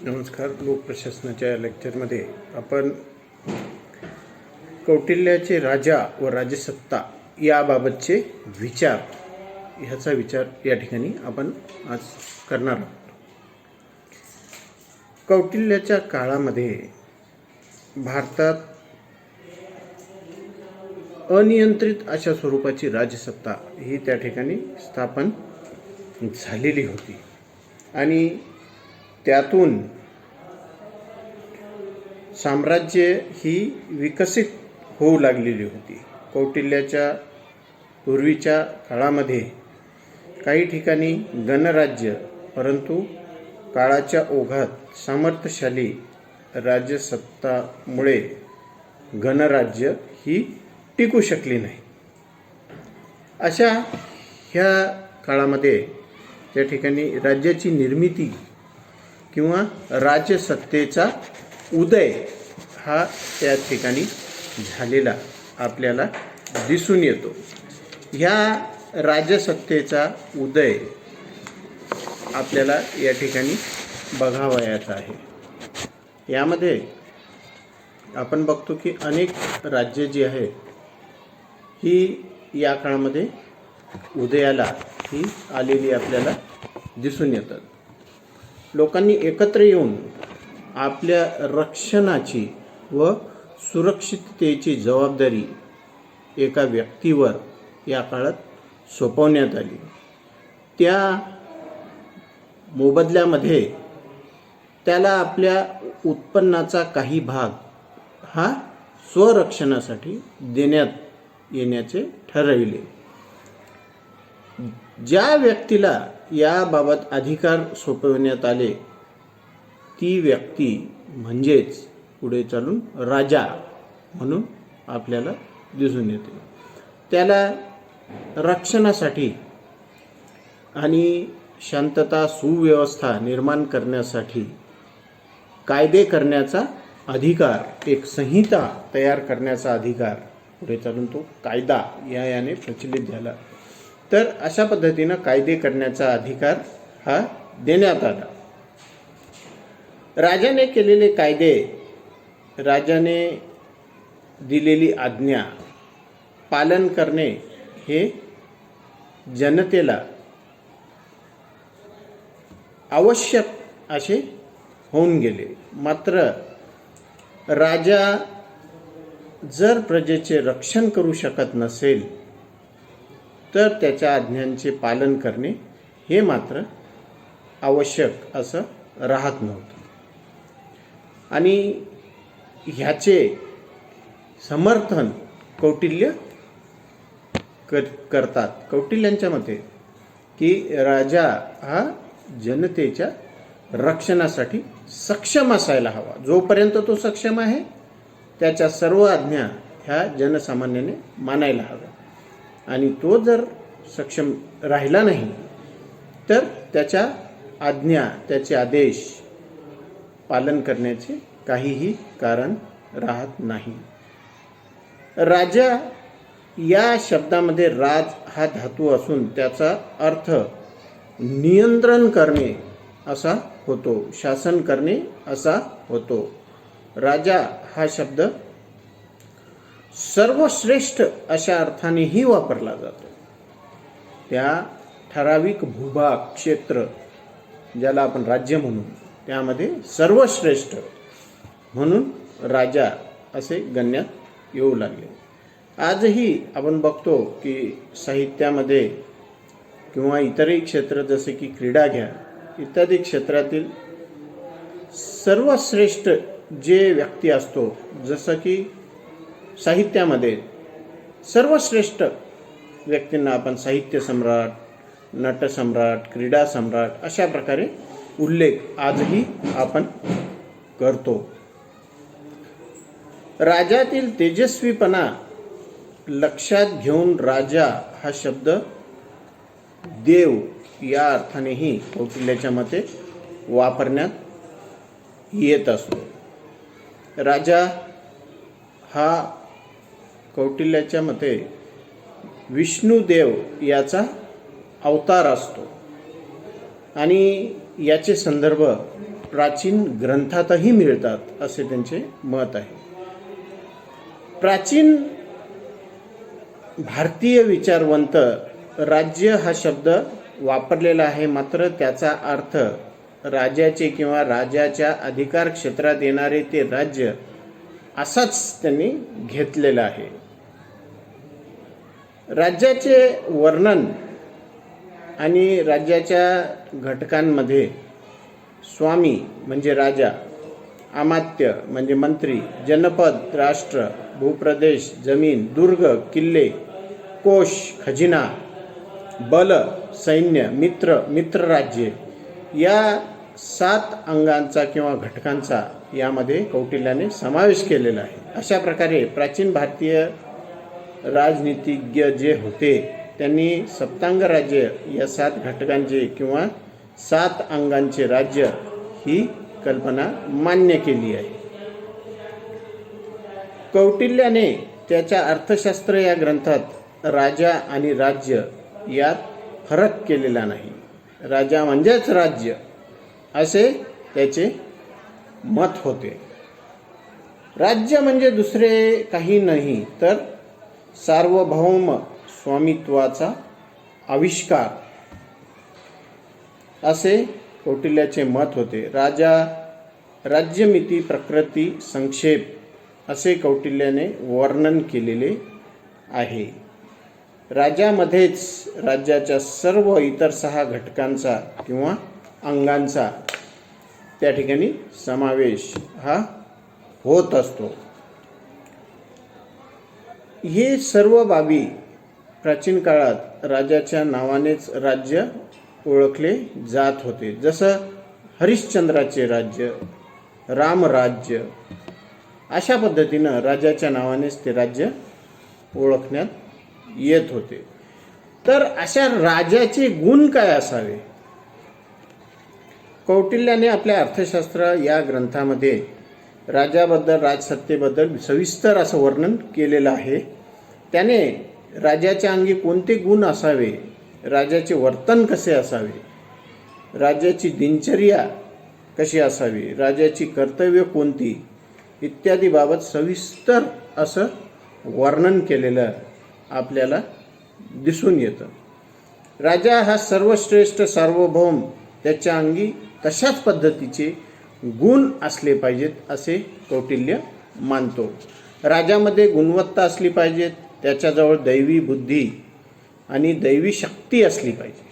नमस्कार. लोकप्रशासनाच्या या लेक्चरमध्ये आपण कौटिल्याचे राजा व राजसत्ता याबाबतचे विचार ह्याचा विचार या ठिकाणी आपण आज करणार आहोत. कौटिल्याच्या काळामध्ये भारतात अनियंत्रित अशा स्वरूपाची राजसत्ता ही त्या ठिकाणी स्थापन झालेली होती आणि त्यातून साम्राज्य ही विकसित होऊ लागलेली होती. कौटिल्याच्या पूर्वीच्या काळामध्ये काही ठिकाणी गणराज्य, परंतु काळाच्या ओघात सामर्थ्यशाली राजसत्तामुळे गणराज्य ही टिकू शकली नाही. अशा ह्या काळामध्ये त्या ठिकाणी राज्याची निर्मिती किंवा राजसत्तेचा उदय हा त्या ठिकाणी झालेला आपल्याला दिसून येतो. ह्या राजसत्तेचा उदय आपल्याला या ठिकाणी बघावयाचा आहे. यामध्ये आपण बघतो की अनेक राज्ये जी आहेत ही या काळामध्ये उदयाला ही आलेली आपल्याला दिसून येतात. लोकांनी एकत्र येऊन आपल्या रक्षणाची व सुरक्षिततेची जबाबदारी एका व्यक्तीवर या काळात सोपवण्यात आली. त्या मोबदल्यामध्ये त्याला आपल्या उत्पन्नाचा काही भाग हा स्वरक्षणासाठी देण्यात येण्याचे ठरविले. ज्या व्यक्तीला याबाबत अधिकार सोपविण्यात आले ती व्यक्ती म्हणजेच पुढे चालून राजा म्हणून आपल्याला दिसून येते. त्याला रक्षणासाठी आणि शांतता सुव्यवस्था निर्माण करण्यासाठी कायदे करण्याचा अधिकार, एक संहिता तयार करण्याचा अधिकार, पुढे चालून तो कायदा याने प्रचलित झाला. तर अशा पद्धतीनं कायदे करण्याचा अधिकार हा देण्यात आला. राजाने केलेले कायदे, राजाने दिलेली आज्ञा पालन करणे हे जनतेला आवश्यक असे होऊन गेले. मात्र राजा जर प्रजेचे रक्षण करू शकत नसेल तर त्याच्या आज्ञांचे पालन करणे हे मात्र आवश्यक असं राहत नव्हतं. आणि ह्याचे समर्थन कौटिल्य करतात. कौटिल्यांच्या मते की राजा हा जनतेच्या रक्षणासाठी सक्षम असायला हवा. जोपर्यंत तो सक्षम आहे त्याच्या सर्व आज्ञा ह्या जनसामान्याने मानायला हव्या आणि तो जर सक्षम राहिला नाही तर त्याच्या आज्ञा, त्याचे आदेश पालन करण्याचे काहीही कारण राहत नाही. राजा या शब्दामध्ये राज हा धातू असून त्याचा अर्थ नियंत्रण करणे असा होतो, शासन करणे असा होतो. राजा हा शब्द सर्वश्रेष्ठ अशा अर्थानेही वापरला जातो. त्या ठराविक भूभाग, क्षेत्र ज्याला आपण राज्य म्हणू, त्यामध्ये सर्वश्रेष्ठ म्हणून राजा असे गणण्यात येऊ लागले. आजही आपण बघतो की साहित्यामध्ये किंवा इतरही क्षेत्र जसे की क्रीडा घ्या, इत्यादी क्षेत्रातील सर्वश्रेष्ठ जे व्यक्ती असतो, जसं की साहित्यामध्ये सर्वश्रेष्ठ व्यक्तींना आपण साहित्य सम्राट, नटसम्राट, क्रीडा सम्राट अशा प्रकारे उल्लेख आजही आपण करतो. राजातील तेजस्वीपणा लक्षात घेऊन राजा हा शब्द देव या अर्थानेही कौटिल्याच्या मते वापरण्यात येत असतो. राजा हा कौटिल्याच्या मते विष्णुदेव याचा अवतार असतो आणि याचे संदर्भ प्राचीन ग्रंथातही मिळतात असे त्यांचे मत आहे. प्राचीन भारतीय विचारवंत राज्य हा शब्द वापरलेला आहे, मात्र त्याचा अर्थ राजाचे किंवा राजाच्या अधिकार क्षेत्रात येणारे ते राज्य असाच त्यांनी घेतलेला आहे. राज्याचे वर्णन आणि राज्याच्या घटकांमध्ये स्वामी म्हणजे राजा, अमात्य म्हणजे मंत्री, जनपद राष्ट्र, भूप्रदेश जमीन, दुर्ग किल्ले, कोश खजिना, बल सैन्य, मित्र राज्ये या 7 अंगांचा किंवा घटकांचा यामध्ये कौटिल्याने समावेश केलेला आहे. अशा प्रकारे प्राचीन भारतीय राजनीतिज्ञ जे होते त्यांनी सप्तांग राज्य या 7 घटकांचे किंवा 7 अंगांचे राज्य ही कल्पना मान्य केली आहे. कौटिल्याने त्याच्या अर्थशास्त्र या ग्रंथात राजा आणि राज्य यात फरक केलेला नाही. राजा म्हणजेच राज्य असे त्याचे मत होते. राज्य म्हणजे दुसरे काही नाही तर सार्वभौम स्वामित्वाचा आविष्कार असे कौटिल्याचे मत होते. राज्यमिती प्रकृती संक्षेप असे कौटिल्याने वर्णन केलेले आहे. राज्यामध्येच राज्याच्या सर्व इतर 6 घटकांचा किंवा अंगांचा त्या ठिकाणी समावेश हा होत असतो. हे सर्व बाबी प्राचीन काळात राजाच्या नावानेच राज्य ओळखले जात होते. जसं हरिश्चंद्राचे राज्य, रामराज्य अशा पद्धतीनं राजाच्या नावानेच ते राज्य ओळखण्यात येत होते. तर अशा राजाचे गुण काय असावे? कौटिल्याने आपल्या अर्थशास्त्र या ग्रंथामध्ये राजाबद्दल, राजसत्तेबद्दल सविस्तर असं वर्णन केलेलं आहे. त्याने राजाच्या अंगी कोणते गुण असावे, राजाचे वर्तन कसे असावे, राजाची दिनचर्या कशी असावी, राजाची कर्तव्य कोणती इत्यादी बाबत सविस्तर असं वर्णन केलेलं आपल्याला दिसून येतं. राजा हा सर्वश्रेष्ठ सार्वभौम, त्याच्या अंगी तशाच पद्धतीचे गुण असले पाहिजेत असे कौटिल्य मानतो. राजामध्ये गुणवत्ता असली पाहिजे, त्याच्याजवळ दैवी बुद्धी आणि दैवी शक्ती असली पाहिजे.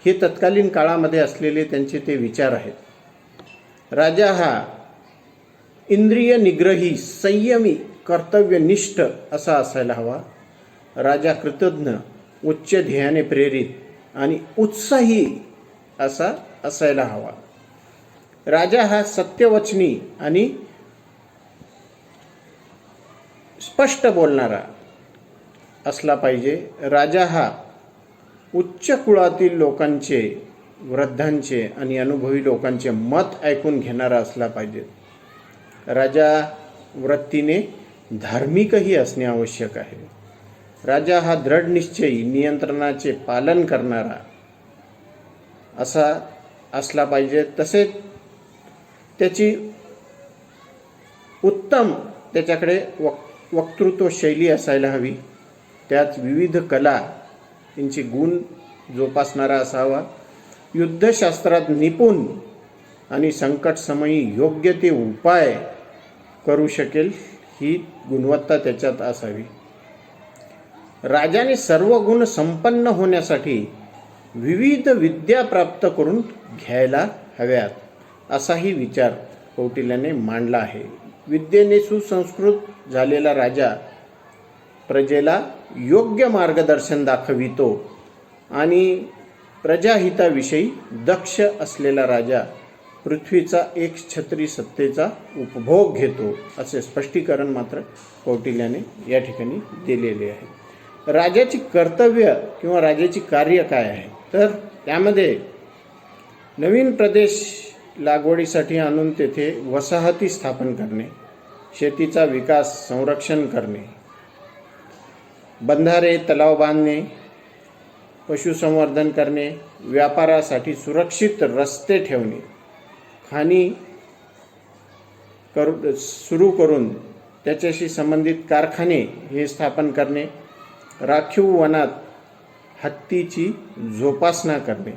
हे तत्कालीन काळामध्ये असलेले त्यांचे ते विचार आहेत. राजा हा इंद्रिय निग्रही, संयमी, कर्तव्यनिष्ठ असा असायला हवा. राजा कृतज्ञ, उच्च ध्येयाने प्रेरित आणि उत्साही असा असायला हवा. राजा हा सत्यवचनी आणि स्पष्ट बोलणारा असला पाहिजे. राजा हा उच्च कुळातील लोकांचे, वृद्धांचे आणि अनुभवी लोकांचे मत ऐकून घेणारा असला पाहिजे. राजा वृत्तीने धार्मिकही असणे आवश्यक आहे. राजा हा दृढ निश्चयी, नियंत्रणाचे पालन करणारा असा असला पाहिजे. तसेच त्याची उत्तम त्याच्याकडे वक्तृत्व शैली असायला हवी. त्यात विविध कला यांचे गुण जोपासणारा असावा. युद्धशास्त्रात निपुण आणि संकटसमयी योग्य ते उपाय करू शकेल ही गुणवत्ता त्याच्यात असावी. राजाने सर्व गुण संपन्न होण्यासाठी विविध विद्या प्राप्त करून घ्यायला हव्यात असाही विचार कौटिल्याने मांडला आहे. विद्येने सुसंस्कृत झालेला राजा प्रजेला योग्य मार्गदर्शन दाखवितो आणि प्रजाहिताविषयी दक्ष असलेला राजा पृथ्वीचा एकछत्री सत्तेचा उपभोग घेतो असे स्पष्टीकरण मात्र कौटिल्याने या ठिकाणी दिलेले आहे. राजाची कर्तव्य किंवा राजाची कार्य काय आहे तर त्यामध्ये नवीन प्रदेश लागवडीसाठी आणून तेथे वसाहती स्थापन करणे, शेतीचा विकास संरक्षण करणे, बंधारे तलाव बांधणे, पशुसंवर्धन करणे, व्यापारासाठी सुरक्षित रस्ते ठेवणे, हानी सुरू करून त्याच्याशी संबंधित कारखाने हे स्थापन करणे, राखीव वनात हत्तीची जोपासना करणे,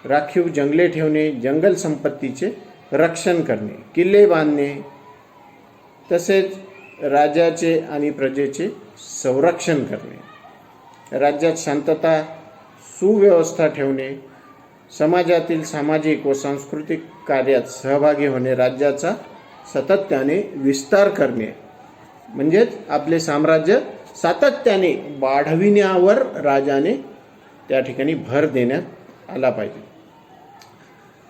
राखीव जंगले ठेवणे, जंगल संपत्तीचे रक्षण करणे, किल्ले बांधणे, तसेच राज्याचे आणि प्रजेचे संरक्षण करणे, राज्यात शांतता सुव्यवस्था ठेवणे, समाजातील सामाजिक व सांस्कृतिक कार्यात सहभागी होणे, राज्याचा सातत्याने विस्तार करणे, म्हणजेच आपले साम्राज्य सातत्याने वाढविण्यावर राजाने त्या ठिकाणी भर देण्यात आला पाहिजे.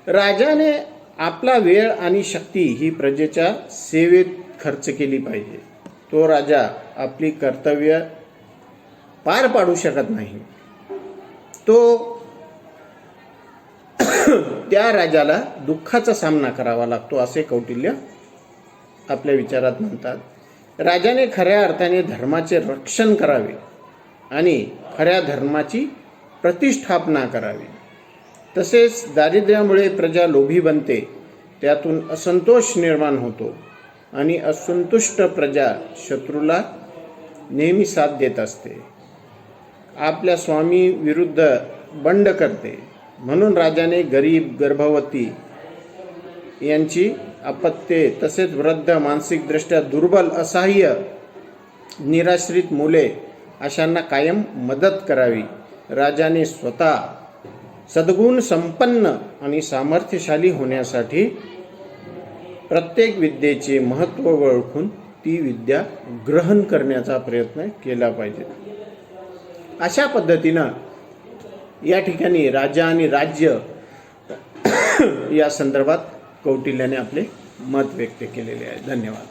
राजाने आपला वेळ आणि शक्ती ही प्रजेच्या सेवेत खर्च केली पाहिजे. तो राजा आपली कर्तव्य पार पाडू शकत नाही. तो त्या राजाला दुःखाचा सामना करावा लागतो असे कौटिल्य आपल्या विचारात म्हणतात. राजाने खऱ्या अर्थाने धर्माचे रक्षण करावे आणि खऱ्या धर्माची प्रतिष्ठापना करावी. तसेच दारिद्र्यामुळे प्रजा लोभी बनते, त्यातून असंतोष निर्माण होतो आणि असंतुष्ट प्रजा शत्रूला नेहमी साथ देत असते, आपल्या स्वामी विरुद्ध बंड करते. म्हणून राजाने गरीब, गर्भवती यांची अपत्ये, तसेच वृद्ध, मानसिकदृष्ट्या दुर्बल, असहाय्य, निराश्रित मुले अशांना कायम मदत करावी. राजाने स्वतः सद्गुण संपन्न आणि सामर्थ्यशाली होण्यासाठी प्रत्येक विद्येचे महत्त्व ओळखून ती विद्या ग्रहण करण्याचा प्रयत्न केला पाहिजे. अशा पद्धतीनं या ठिकाणी राजा आणि राज्य या संदर्भात कौटिल्याने आपले मत व्यक्त केलेले आहे. धन्यवाद.